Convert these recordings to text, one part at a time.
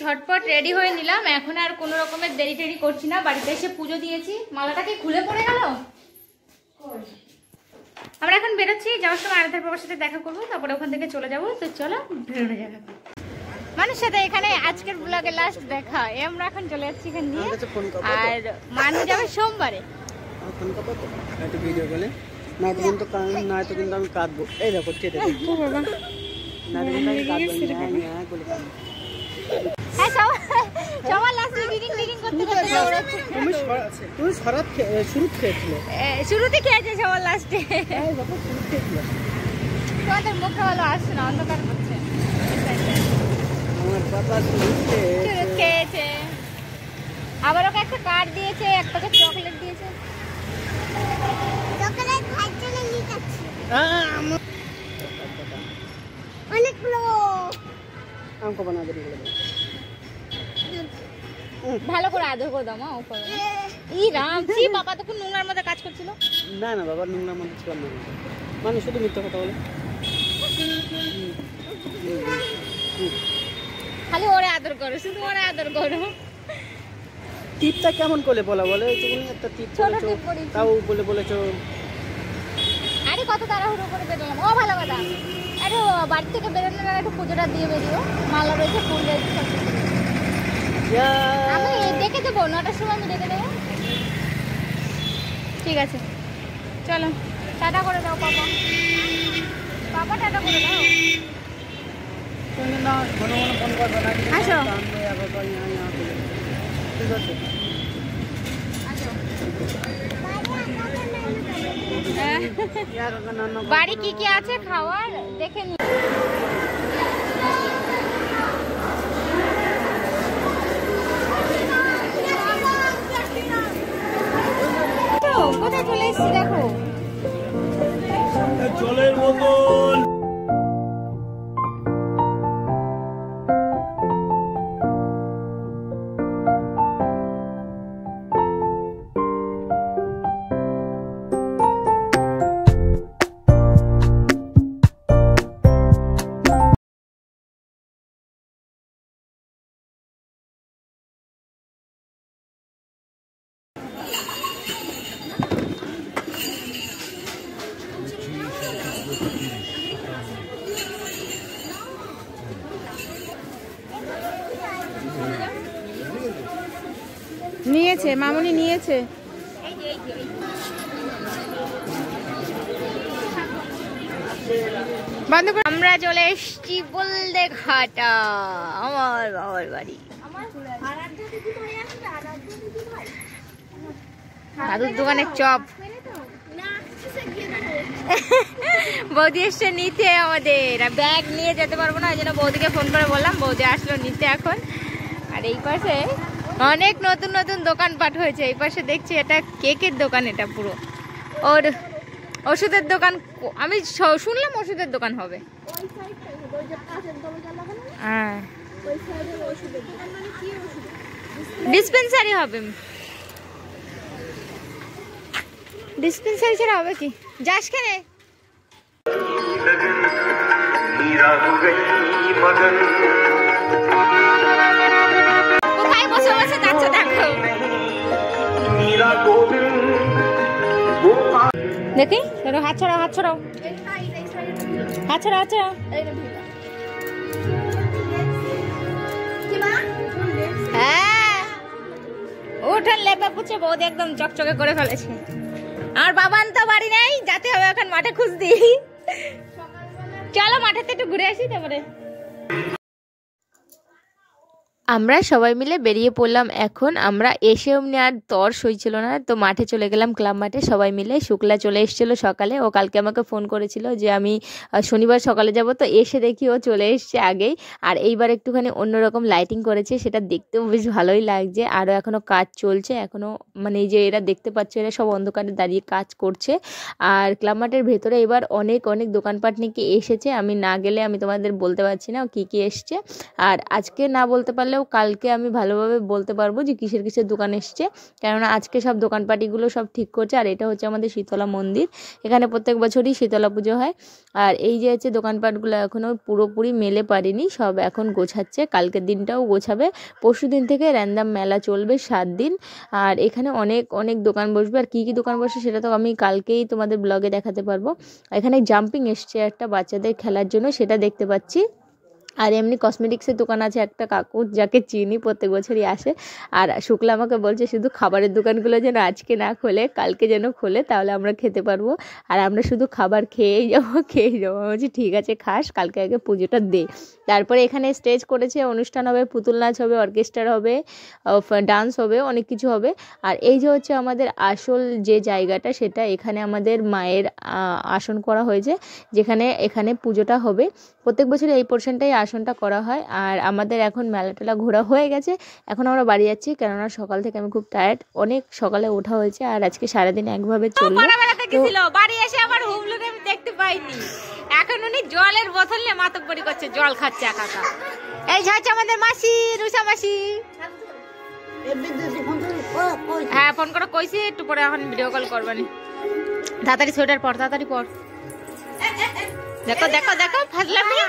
ঝটপট রেডি হয়ে নিলাম, এখন আর কোনো রকমের দেরি টেরি করছি না। বাড়িতে এসে পুজো দিয়েছি। মালাটা কি খুলে পড়ে গেল? আমরা এখন বেরোচ্ছি, যাওয়ার সময় আরাধ্যার বাবার সাথে দেখা করবো, তারপরে ওখান থেকে চলে যাবো। তো চলো বেরোনো যাবে। মানুষের সাথে এখানে আজকের ব্লগে লাস্ট দেখা। আমরা এখন চলে যাচ্ছি এখান দিয়ে, আর মানুষ যাবে সোমবারে। কিন্তু আমি কাঁদবো। এই দেখো শুরুতে খেয়েছে সবার লাস্টে। তোমাদের মুখে ভালো আসছে না, অন্ধকার করছে। খেয়েছে, আবার ওকে একটা কার্ড দিয়েছে, একটা চকলেট দিয়েছে। ভালো করে আদর করে দাও মা। ই রাম, ছি বাবা তখন নোংরার মধ্যে কাজ করছিল। না না বাবা, নোংরার মধ্যে ছিলাম না, মানে শুধু মিথ্যা কথা বলে। খালি ওরে আদর করো, শুধু ওরে আদর করো। টিপটা কেমন করে বলা বলে? তুমি একটা টিপ বলেছো, তাও বলেছো। আরে কত তাড়াহুড়ো করে বেরোলাম। ও ভালো কথা। আরে বাড়ি থেকে বেরোনোর আগে একটু পুজোটা দিয়ে বেরিও। মালা রয়েছে, ফুল রয়েছে, সব কিছু। আমি ডেকে দেবো, 9টার সময় আমি ডেকে দেবো। ঠিক আছে চলো, টাটা করে দাও পাপা। পাপা টাটা করে দাও। আসো বাড়ি কি কি আছে খাওয়ার দেখে নি। কোথায় চলে এসেছি দেখো, জলের বোতল। নিয়েছে মামুনি নিয়েছে। আমরা চলে এসছি বলদে ঘাটা, আমার বাবার বাড়ি। দাদুর দোকানের চপ। বৌদি এসছে নিতে আমাদের, ব্যাগ নিয়ে যেতে পারবো না, ওই জন্য বৌদিকে ফোন করে বললাম, বৌদি আসলো নিতে এখন। আর এই পাশে অনেক নতুন নতুন দোকানপাট হয়েছে। এই পাশে দেখছি এটা কেকের দোকান, এটা পুরো ওর ওষুধের দোকান। আমি শুনলাম ওষুধের দোকান হবে। হ্যাঁ ডিসপেন্সারি হবে। ডিসপেন্সারি ছাড়া হবে কি? যাস কেনে? কোথায় বসে বসে যাচ্ছে দেখো। দেখি হাত ছড়াও, হাত ছড়াও, হাত ছড়াও, হাত ছড়াও। হ্যাঁ উঠান লেপা পুছে বৌদি একদম চকচকে করে ফেলেছে। আর বাবান তো বাড়ি নেই, যেতে হবে এখন মাঠে খুঁজতে। চলো মাঠেতে একটু ঘুরে আসি তারপরে। আমরা সবাই মিলে বেরিয়ে পড়লাম। এখন আমরা এসে অমনি আর তর সইছিল না, তো মাঠে চলে গেলাম, ক্লাব মাঠে সবাই মিলে। শুক্লা চলে এসেছিলো সকালে, ও কালকে আমাকে ফোন করেছিল যে আমি শনিবার সকালে যাব, তো এসে দেখি ও চলে এসছে আগেই। আর এইবার একটুখানি অন্যরকম লাইটিং করেছে, সেটা দেখতেও বেশ ভালোই লাগছে। আরও এখনও কাজ চলছে, এখনও মানে এই যে এরা দেখতে পাচ্ছে, এরা সব অন্ধকারে দাঁড়িয়ে কাজ করছে। আর ক্লাব মাঠের ভেতরে এবার অনেক অনেক দোকানপাট নাকি এসেছে, আমি না গেলে আমি তোমাদের বলতে পারছি না কি কি এসছে। আর আজকে না বলতে পারলেও দোকানটাও কালকে আমি ভালোভাবে বলতে পারবো যে কিসের কিসের দোকান এসছে, কেননা আজকে সব দোকানপাটিগুলো সব ঠিক করছে। আর এটা হচ্ছে আমাদের শীতলা মন্দির, এখানে প্রত্যেক বছরই শীতলা পুজো হয়। আর এই যে হচ্ছে দোকানপাটগুলো এখনও পুরোপুরি মেলে পারেনি, সব এখন গোছাচ্ছে, কালকের দিনটাও গোছাবে। পরশু দিন থেকে র্যান্ডাম মেলা চলবে 7 দিন। আর এখানে অনেক অনেক দোকান বসবে, আর কী কী দোকান বসে সেটা তো আমি কালকেই তোমাদের ব্লগে দেখাতে পারবো। এখানে জাম্পিং এসছে একটা বাচ্চাদের খেলার জন্য, সেটা দেখতে পাচ্ছি। আর এমনি কসমেটিক্সের দোকান আছে একটা কাকু, যাকে চিনি, প্রত্যেক বছরই আসে। আর শুক্লা আমাকে বলছে শুধু খাবারের দোকানগুলো যেন আজকে না খোলে, কালকে যেন খোলে, তাহলে আমরা খেতে পারবো। আর আমরা শুধু খাবার খেয়েই যাবো। আমি বলছি ঠিক আছে খাস, কালকে আগে পুজোটা দে। তারপরে এখানে স্টেজ করেছে, অনুষ্ঠান হবে, পুতুল নাচ হবে, অর্কেস্ট্রা হবে, ডান্স হবে, অনেক কিছু হবে। আর এই যে হচ্ছে আমাদের আসল যে জায়গাটা, সেটা এখানে আমাদের মায়ের আসন করা হয়েছে, যেখানে এখানে পুজোটা হবে। প্রত্যেক বছর এই পোর্শনটাই আসনটা করা হয়। আর আমাদের এখন মেলা টেলা ঘোরা হয়ে গেছে, এখন আমরা বাড়ি যাচ্ছি, কেননা সকাল থেকে আমি খুব টায়ার্ড, অনেক সকালে ওঠা হয়েছে, আর আজকে সারাদিন একভাবে চললো। বাড়ি এসে আবার হুবলুকে আমি দেখতে পাইনি, এখন উনি জলের বোতল নিয়ে মাতব্বরি করছে, জল খাচ্ছে একা একা। এই হচ্ছে আমাদের মাসি, রুষা মাসি। হ্যাঁ ফোন করে কইছি, একটু পরে এখন ভিডিও কল করবানি। তাড়াতাড়ি সোয়েটার পর, তাড়াতাড়ি পর। দেখো দেখো দেখো ফাজলামি।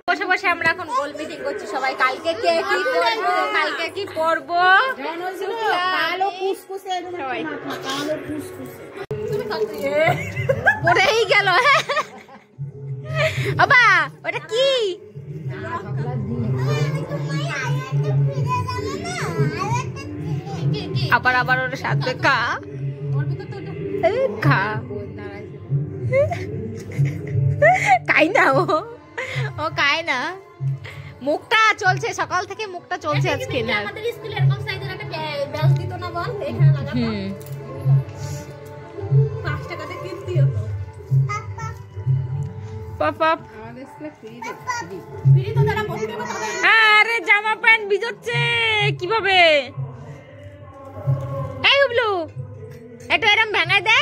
বসে বসে আমরা এখন গোল মিটিং করছি সবাই, কালকে কে কি করবো, কালকে কি পরবো। পড়েই গেল। বাবা ওটা কি? আবার আবার ওটা সাথে খা খা খাই না, ও খায় না। মুখটা চলছে সকাল থেকে, মুখটা চলছে আজকে না। আমাদের স্কুলে এরকম সাইজের একটা ব্যাগ দিত না বল, এখানে লাগাতো 5 টাকাতে কিনতি হতো। পাপা আমাদের স্কুলে ফ্রি তো তারা বলতে হবে। আরে জামা প্যান্ট ভিজচ্ছে কিভাবে? এই হুবলু এটা এরকম ভাঙায় দে।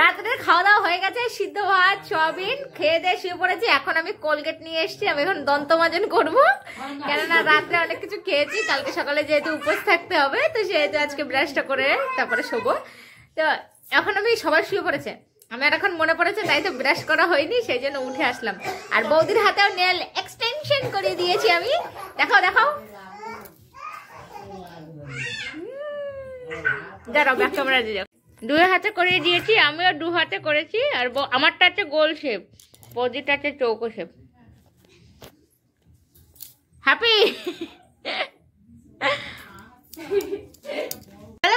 রাত্রে খাওয়া দাওয়া হয়ে গেছে, সিদ্ধ ভাত সয়াবিন খেয়ে দিয়ে শুয়ে পড়েছি। এখন আমি কোলগেট নিয়ে এসেছি, আমি এখন দন্ত মাজন করবো, কেননা রাত্রে অনেক কিছু খেয়েছি। কালকে সকালে যেহেতু উপোস থাকতে হবে, তো সেহেতু আজকে ব্রাশটা করে তারপরে শোবো। তো এখন আমি সবাই শুয়ে পড়েছে, আমার এখন মনে পড়েছে, তাই তো ব্রাশ করা হয়নি, সেই জন্য উঠে আসলাম। আর বৌদির হাতেও নেল এক্সটেনশন করে দিয়েছি আমি। দেখাও দেখাও, দাঁড়াও ব্যাক ক্যামেরা দিয়ে যাও। 2 হাতে করে দিয়েছি, আমিও 2 হাতে করেছি। আর আমারটা হচ্ছে গোল শেপ, বৌদিটা হচ্ছে চৌকো শেপ। হ্যাপি।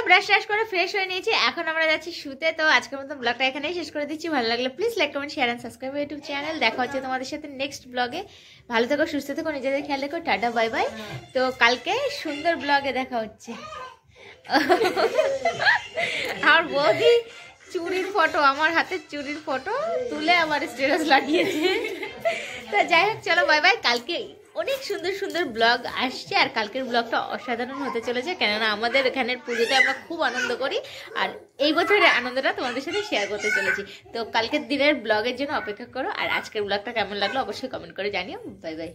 ব্রাশ ট্রাশ করে ফ্রেশ হয়ে নিয়েছি, এখন আমরা যাচ্ছি শুতে। তো আজকের মতো ব্লগটা এখানেই শেষ করে দিচ্ছি। ভালো লাগলে please like comment share and subscribe YouTube channel. দেখা হচ্ছে তোমাদের সাথে নেক্সট ব্লগে। ভালো থেকো, সুস্থ থেকো, নিজেদের খেয়াল রেখো। Tata bye bye. তো কালকে সুন্দর ব্লগে দেখা হচ্ছে। আর বৌদি চুড়ির ফটো, আমার হাতে চুড়ির ফটো তুলে আমার স্ট্যাটাস লাগিয়েছে। তো যাই হোক চলো বাই বাই। কালকে অনেক সুন্দর সুন্দর ব্লগ আসছে, আর কালকের ব্লগটা অসাধারণ হতে চলেছে, কেননা আমাদের এখানের পুজোতে আমরা খুব আনন্দ করি, আর এই বছরের আনন্দটা তোমাদের সাথে শেয়ার করতে চলেছি। তো কালকের দিনের ব্লগের জন্য অপেক্ষা করো। আর আজকের ব্লগটা কেমন লাগলো অবশ্যই কমেন্ট করে জানিও। Bye bye.